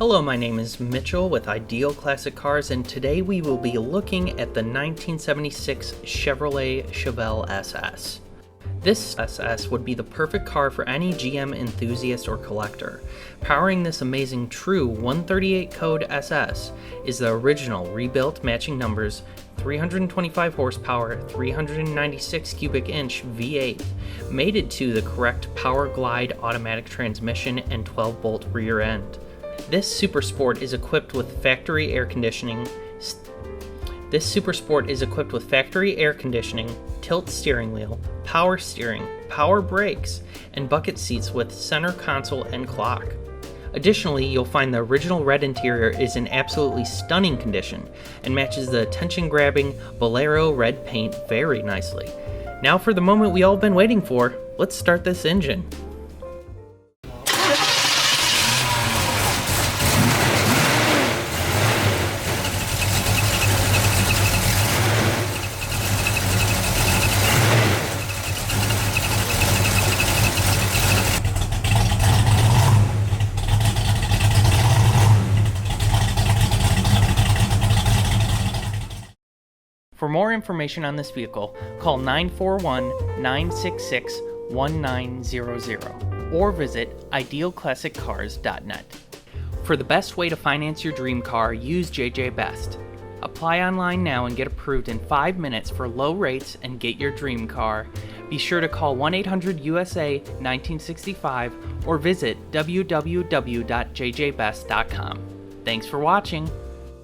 Hello, my name is Mitchell with Ideal Classic Cars, and today we will be looking at the 1976 Chevrolet Chevelle SS. This SS would be the perfect car for any GM enthusiast or collector. Powering this amazing true 138 code SS is the original rebuilt matching numbers 325 horsepower, 396 cubic inch V8, mated to the correct Powerglide automatic transmission and 12-bolt rear end. This Super Sport is equipped with factory air conditioning. Tilt steering wheel, power steering, power brakes, and bucket seats with center console and clock. Additionally, you'll find the original red interior is in absolutely stunning condition and matches the attention-grabbing Bolero red paint very nicely. Now for the moment we all been waiting for, let's start this engine. For more information on this vehicle, call 941-966-1900 or visit idealclassiccars.net. For the best way to finance your dream car, use JJ Best. Apply online now and get approved in 5 minutes for low rates and get your dream car. Be sure to call 1-800-USA-1965 or visit www.jjbest.com. Thanks for watching.